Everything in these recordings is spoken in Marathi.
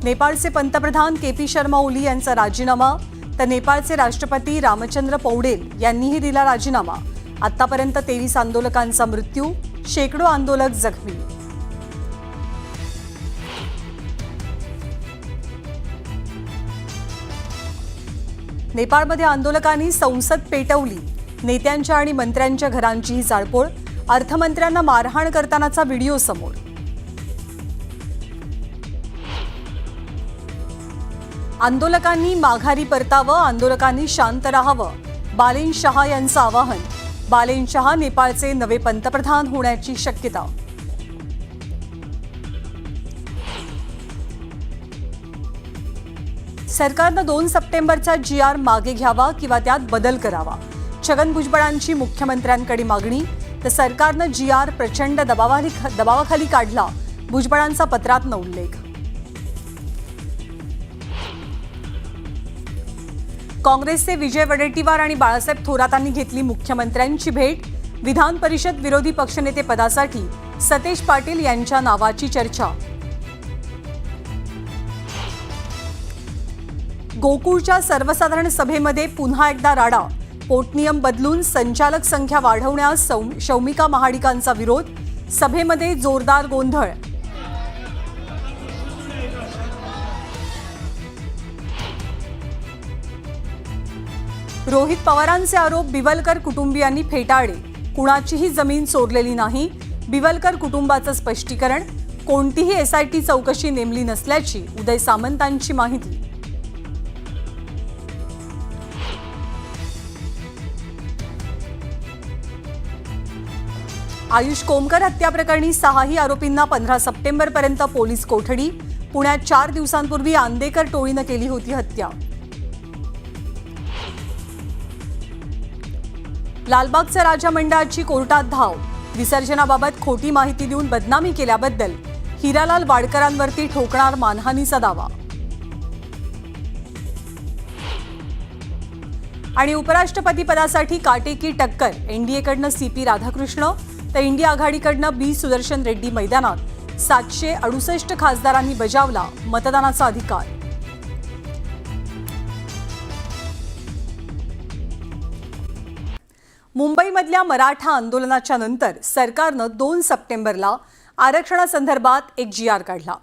नेपाळचे पंतप्रधान के.पी. शर्मा ओली यांचा राजीनामा, तर नेपाळचे राष्ट्रपती रामचंद्र पौडेल यांनीही दिला राजीनामा। आतापर्यंत 23 आंदोलकांचा मृत्यू, शेकडो आंदोलक जखमी। नेपाळमध्ये आंदोलकांनी संसद पेटवली, नेत्यांच्या आणि मंत्र्यांच्या घरांचीही जाळपोळ, अर्थमंत्र्यांना मारहाण करतानाचा व्हिडिओ समोर। आंदोलकांनी माघारी परतावं, आंदोलकांनी शांत राहावं, बालेन शहा यांचं आवाहन। बालेन शहा नेपाळचे नवे पंतप्रधान होण्याची शक्यता। सरकारनं 2 सप्टेंबरचा GR मागे घ्यावा किंवा त्यात बदल करावा, छगन भुजबळांची मुख्यमंत्र्यांकडे मागणी। तर सरकारनं GR प्रचंड दबावाखाली काढला, भुजबळांचा पत्रात उल्लेख। काँग्रेसचे विजय वडेट्टीवार आणि बाळासाहेब थोरातांनी घेतली मुख्यमंत्र्यांची भेट, विधान परिषद विरोधी पक्षनेते पदासाठी सतेज पाटील यांच्या नावाची चर्चा। गोकुळच्या सर्वसाधारण सभेमध्ये पुन्हा एकदा राडा, पोटनियम बदलून संचालक संख्या वाढवण्यास शौमिका महाडिकांचा विरोध, सभेमध्ये जोरदार गोंधळ। रोहित पवारांचे आरोप बिवलकर कुटुंबियांनी फेटाळले, कुणाचीही जमीन चोरलेली नाही, बिवलकर कुटुंबाचं स्पष्टीकरण। कोणतीही SIT चौकशी नेमली नसल्याची उदय सामंतांची माहिती। आयुष कोमकर हत्या प्रकरणी 6ही आरोपींना 15 सप्टेंबरपर्यंत पोलीस कोठडी, पुण्यात 4 दिवसांपूर्वी आंदेकर टोळीनं केली होती हत्या। लालबागचा राजा मंडळाची कोर्टात धाव, विसर्जनाबाबत खोटी माहिती देऊन बदनामी केल्याबद्दल हिरालाल वाडकरांवरती ठोकणार मानहानीचा दावा। आणि उपराष्ट्रपती पदासाठी काटेकी टक्कर, NDAकडनं CP राधाकृष्ण तर इंडिया आघाडीकडनं B सुदर्शन रेड्डी मैदानात। 768 खासदारांनी बजावला मतदानाचा अधिकार। मुंबईमधल्या मराठा आंदोलनाच्या नंतर सरकारनं 2 सप्टेंबरला आरक्षणासंदर्भात एक GR काढला,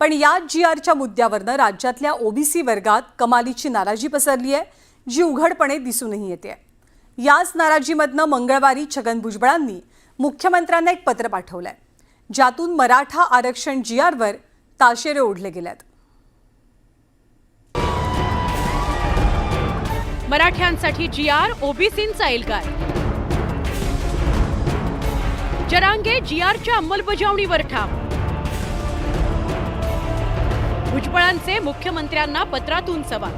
पण या GRच्या मुद्द्यावरनं राज्यातल्या OBC वर्गात कमालीची नाराजी पसरली आहे, जी उघडपणे दिसूनही येते। याच नाराजीमधनं मंगळवारी छगन भुजबळांनी मुख्यमंत्र्यांना एक पत्र पाठवलंय, ज्यातून मराठा आरक्षण GRवर ताशेरे ओढले गेलेत। मराठ्यांसाठी GR, OBCंचा येईल काय? जरांगे GRच्या अंमलबजावणीवर ठाम, भुजबळांचे मुख्यमंत्र्यांना पत्रातून सवाल।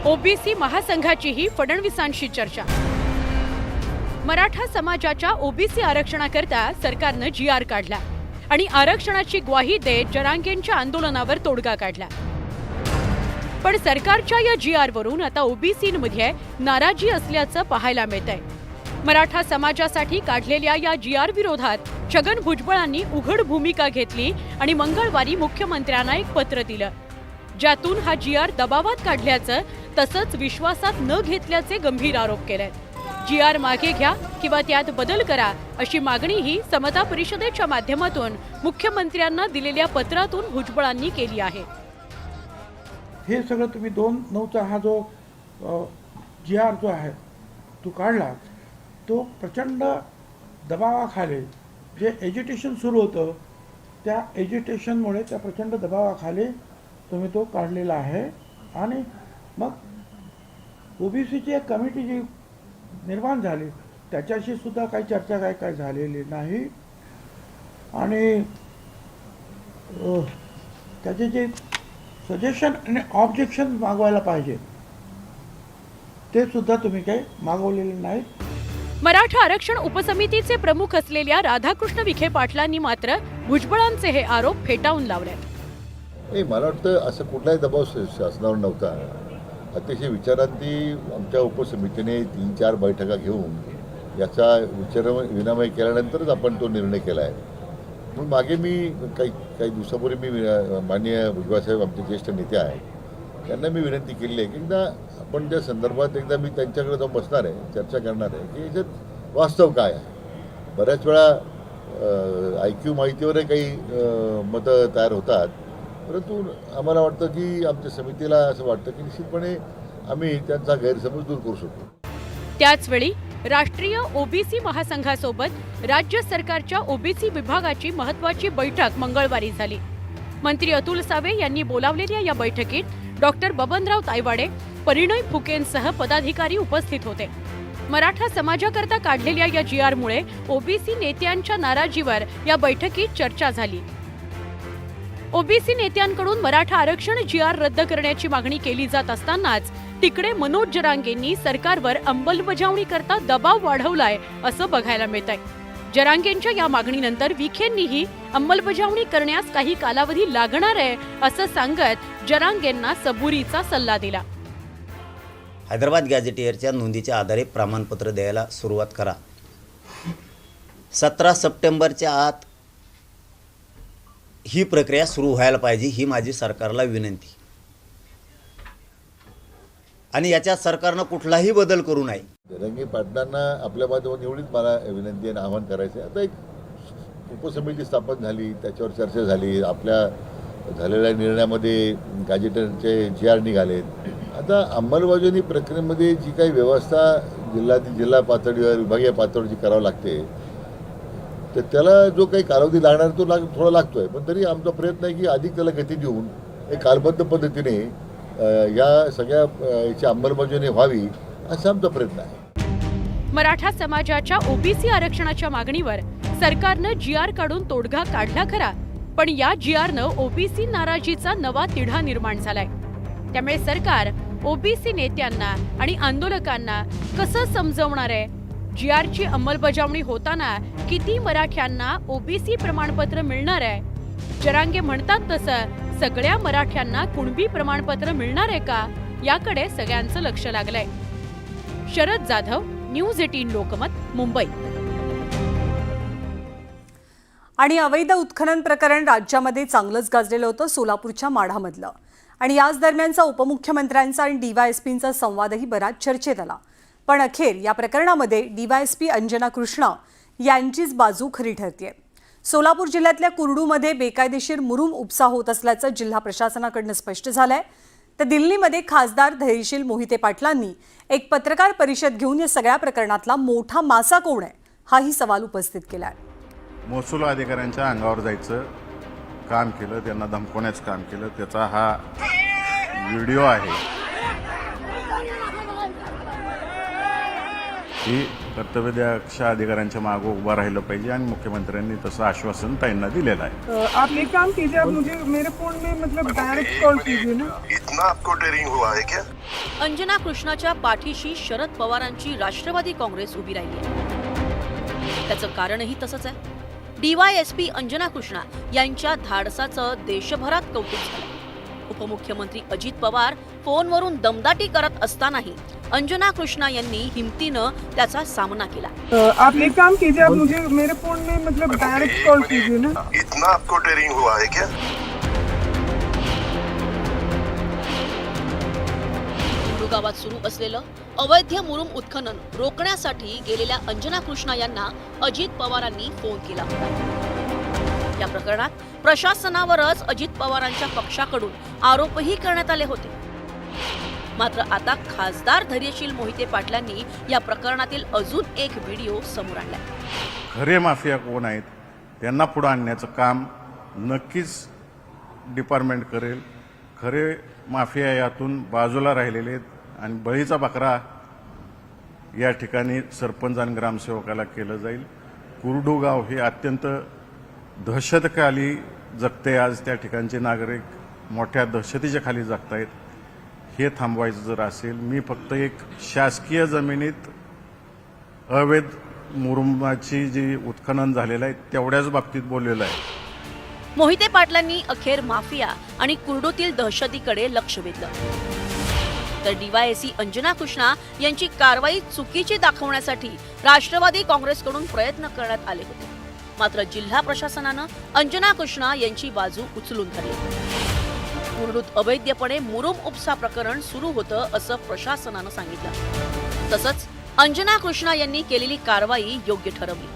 OBC महासंघाचीही फडणवीसांशी चर्चा। मराठा समाजाच्या OBC आरक्षणाकरता सरकारनं GR काढला आणि आरक्षणाची ग्वाही देत जरांगेंच्या आंदोलनावर तोडगा काढला। पण सरकारच्या या GRवरून आता OBCंमध्ये नाराजी असल्याचं पाहायला मिळतंय। मराठा समाजासाठी काढलेल्या या GR विरोधात छगन भुजबळांनी उघड भूमिका घेतली आणि मंगळवारी मुख्यमंत्र्यांना एक पत्र दिलं, ज्यातून हा GR दबावात काढल्याचं तसंच विश्वासात न घेतल्याचे गंभीर आरोप केलेत। GR मागे घ्या किंवा त्यात बदल करा अशी मागणीही समता परिषदेच्या माध्यमातून मुख्यमंत्र्यांना दिलेल्या पत्रातून भुजबळांनी केली आहे। हे सगळं तुम्ही 2/9चा हा जो GR जो आहे तो काढला, तो प्रचंड दबावाखाली जे एज्युटेशन सुरू होतं त्या एज्युटेशनमुळे त्या प्रचंड दबावाखाली तुम्ही तो काढलेला आहे। आणि मग OBCची एक कमिटी जी निर्माण झाली त्याच्याशी सुद्धा काही चर्चा काय झालेली नाही आणि त्याचे जे सजेशन आणि ऑब्जेक्शन मागवायला पाहिजे ते सुद्धा तुम्ही काही मागवलेले नाहीत। मराठा आरक्षण उपसमितीचे प्रमुख असलेल्या राधाकृष्ण विखे पाटलांनी मात्र भुजबळांचे हे आरोप फेटाळून लावले। मला वाटतं असं कुठलाही दबाव शासनावर नव्हता। अतिशय विचारांती आमच्या उपसमितीने 3-4 बैठका घेऊन याचा विनिमय केल्यानंतरच आपण तो निर्णय केला आहे। म्हणून मागे मी काही दिवसापूर्वी मी माननीय भुजबळसाहेब आमचे ज्येष्ठ नेते आहेत त्यांना मी विनंती केली आहे की एकदा आपण त्या संदर्भात एकदा मी त्यांच्याकडे जाऊन बसणार आहे, चर्चा करणार आहे की याच्यात वास्तव काय आहे. बऱ्याच वेळा IQ माहितीवरही काही मतं तयार होतात, परंतु आम्हाला वाटतं की आमच्या समितीला असं वाटतं की निश्चितपणे आम्ही त्यांचा गैरसमज दूर करू शकतो. त्याचवेळी राष्ट्रीय ओबीसी महासंघासोबत राज्य सरकारच्या ओबीसी विभागाची महत्त्वाची बैठक मंगळवारी झाली. मंत्री अतुल सावे यांनी बोलावलेल्या या बैठकीत डॉक्टर बबनराव तायवाडे, परिणय फुकेंसह पदाधिकारी उपस्थित होते. मराठा समाजाकरता काढलेल्या या GRमुळे ओबीसी नेत्यांच्या नाराजीवर या बैठकीत चर्चा झाली. ओबीसी नेत्यांकडून मराठा आरक्षण GR रद्द करण्याची मागणी केली जात असतानाच तिकडे मनोज जरांगेंनी सरकारवर अंमलबजावणी करता दबाव वाढवलाय असं बघायला मिळतंय. जरांगेंच्या या मागणीनंतर विखेंनीही अंमलबजावणी करण्यास काही कालावधी लागणार आहे असं सांगत जरांगेंना सबुरीचा सल्ला दिला. हैदराबाद गॅझेटियरच्या नोंदीच्या आधारे प्रमाणपत्र द्यायला सुरुवात करा. 17 सप्टेंबरच्या आत ही प्रक्रिया सुरू व्हायला पाहिजे, ही माझी सरकारला विनंती. आणि याच्यात सरकारनं कुठलाही बदल करू नये. जरांगे पाटलांना आपल्या माध्यमातून एवढीच मला विनंती आणि आवाहन करायचं आहे. आता एक उपसमिती स्थापन झाली, त्याच्यावर चर्चा झाली, आपल्या झालेल्या निर्णयामध्ये गॅझेटरचे GR निघालेत. आता अंमलबजावणी प्रक्रियेमध्ये जी काही व्यवस्था जिल्हा पातळीवर विभागीय पातळीवर जी करावं लागते, तर त्याला जो काही कालावधी लागणार तो थोडा लागतोय. पण तरी आमचा प्रयत्न आहे की अधिक त्याला गती देऊन एक कालबद्ध पद्धतीने या सगळ्या याची अंमलबजावणी व्हावी असा आमचा प्रयत्न आहे. मराठा समाजाच्या ओबीसी आरक्षणाच्या मागणीवर सरकारनं GR काढून तोडगा काढला खरा, पण या GRनं ओबीसी नाराजीचा नवा तिढा निर्माण झालाय. त्यामुळे सरकार ओबीसी नेत्यांना आणि आंदोलकांना कसं समजवणार आहे? GRची अंमलबजावणी होताना किती मराठ्यांना ओबीसी प्रमाणपत्र मिळणार आहे? जरांगे म्हणतात तसं सगळ्या मराठ्यांना कुणबी प्रमाणपत्र मिळणार आहे का, याकडे सगळ्यांचं लक्ष लागलंय. शरद जाधव, न्यूज 18 लोकमत, मुंबई. आणि अवैध उत्खनन प्रकरण राज्यामध्ये चांगलंच गाजलेलं होतं सोलापूरच्या माढामधलं. आणि याच दरम्यानचा उपमुख्यमंत्र्यांचा आणि DYSPंचा संवादही बराच चर्चेत आला. पण अखेर या प्रकरणामध्ये DYSP अंजना कृष्णा यांचीच बाजू खरी ठरतेय. सोलापूर जिल्ह्यातल्या कुर्डूमध्ये बेकायदेशीर मुरुम उपसा होत असल्याचं जिल्हा प्रशासनाकडून स्पष्ट झालंय. तर दिल्लीमध्ये खासदार धैर्यशील मोहिते पाटलांनी एक पत्रकार परिषद घेऊन या सगळ्या प्रकरणातला मोठा मासा कोण आहे हाही सवाल उपस्थित केलाय. महसूल अधिकाऱ्यांच्या अंगावर जायचं काम केलं, त्यांना धमकवण्याचं काम केलं. त्याचा हा व्हिडिओ आहे. ही कर्तव्यदक्ष अधिकाऱ्यांच्या मागे उभा राहिलं पाहिजे आणि मुख्यमंत्र्यांनी तसं आश्वासन ताईंना दिलेलं आहे. आप एक काम कीजिए, आप मुझे मेरे फोन में मतलब डायरेक्ट कॉल कीजिए ना. इतना आपको डेरिंग हुआ है क्या? अंजना कृष्णाच्या पाठीशी शरद पवारांची राष्ट्रवादी काँग्रेस उभी राहिली आहे. त्याचं कारणही तसंच आहे. DYSP अंजना कृष्णा यांच्या धाडसाचं देशभरात कौतुक झालं. उपमुख्यमंत्री अजित पवार फोनवरून दमदाटी करत असतानाही अंजना कृष्णा यांनी हिमतीनं त्याचा सामना केला. आप एक काम कीजिए, आप मुझे मेरे फोन में मतलब डायरेक्ट कॉल कीजिए ना. इतना आपको डेरिंग हुआ है क्या? गावात सुरू असलेलं अवैध मुरुम उत्खनन रोखण्यासाठी गेलेल्या अंजना कृष्णा यांना अजित पवारांनी फोन केला होता. या प्रकरणात प्रशासनावरच अजित पवारांच्या पक्षाकडून आरोपही करण्यात आले होते. मात्र आता खासदार धैर्यशील मोहिते पाटलांनी या प्रकरणातील अजून एक व्हिडिओ समोर आणला. खरे माफिया कोण आहेत त्यांना पुढे आणण्याचं काम नक्कीच डिपार्टमेंट करेल. खरे माफिया यातून बाजूला राहिलेले आणि बळीचा बकरा या ठिकाणी सरपंच आणि ग्रामसेवकाला केलं जाईल. कुर्डू गाव हे अत्यंत दहशतखाली जगते. आज त्या ठिकाणचे नागरिक मोठ्या दहशतीच्या खाली जगतायत. हे थांबवायचं जर असेल, मी फक्त एक शासकीय जमिनीत अवैध मुरुमाची जी उत्खनन झालेलं आहे तेवढ्याच बाबतीत बोललेलं आहे. मोहिते पाटलांनी अखेर माफिया आणि कुर्डूतील दहशतीकडे लक्ष वेधलं. तर DYSP अंजना कृष्णा यांची कारवाई चुकीची दाखवण्यासाठी राष्ट्रवादी काँग्रेसकडून प्रयत्न करण्यात आले होते. मात्र जिल्हा प्रशासनानं अंजना कृष्णा यांची बाजू उचलून धरली. मुरडूत अवैधपणे मुरुम उपसा प्रकरण सुरू होतं असं प्रशासनानं सांगितलं. तसंच अंजना कृष्णा यांनी केलेली कारवाई योग्य ठरवली.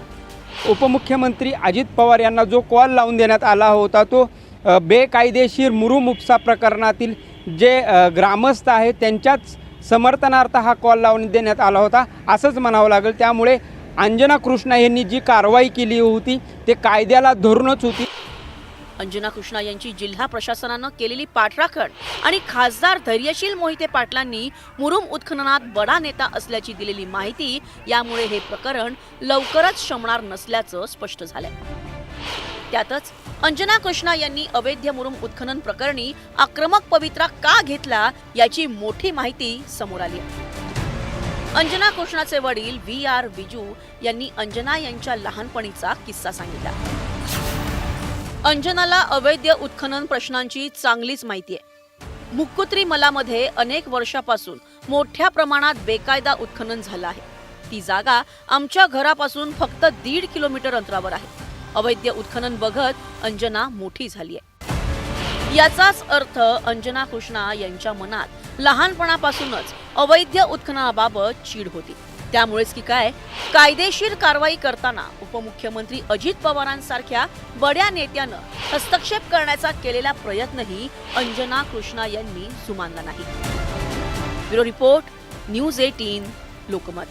उपमुख्यमंत्री अजित पवार यांना जो कॉल लावून देण्यात आला होता तो बेकायदेशीर मुरुम उपसा प्रकरणातील जे ग्रामस्थ आहेत त्यांच्याच समर्थनार्थ हा कॉल लावून देण्यात आला होता असंच म्हणावं लागेल. त्यामुळे अंजना कृष्णा यांनी जी कारवाई केली होती ते कायद्याला धरूनच होती. अंजना कृष्णा यांची जिल्हा प्रशासनानं केलेली पाठराखण आणि खासदार धैर्यशील मोहिते पाटलांनी मुरुम उत्खननात बडा नेता असल्याची दिलेली माहिती यामुळे हे प्रकरण लवकरच शमणार नसल्याचं स्पष्ट झालंय. त्यातच अंजना कृष्णा यांनी अवैध मुरुम उत्खनन प्रकरणी आक्रमक पवित्रा का घेतला याची मोठी माहिती समोर आली. अंजना कृष्णाचे वडील VR विजू यांनी अंजना यांच्या लहानपणीचा किस्सा सांगितला. अंजनाला अवैध उत्खनन प्रश्नांची चांगलीच माहिती आहे. मुक्कुत्री मलामध्ये अनेक वर्षापासून मोठ्या प्रमाणात बेकायदा उत्खनन झालं आहे. ती जागा आमच्या घरापासून फक्त 1.5 किलोमीटर अंतरावर आहे. अवैध उत्खनन बघत अंजना मोठी झाली आहे. याचाच अर्थ अंजना कृष्णा यांच्या मनात लहानपणापासूनच अवैध उत्खननाबाबत चीड होती. त्यामुळेच की काय कायदेशीर कारवाई करताना उपमुख्यमंत्री अजित पवारांसारख्या बड्या नेत्यानं हस्तक्षेप करण्याचा केलेला प्रयत्नही अंजना कृष्णा यांनी जुमानला नाही. Bureau report, news 18 Lokmat.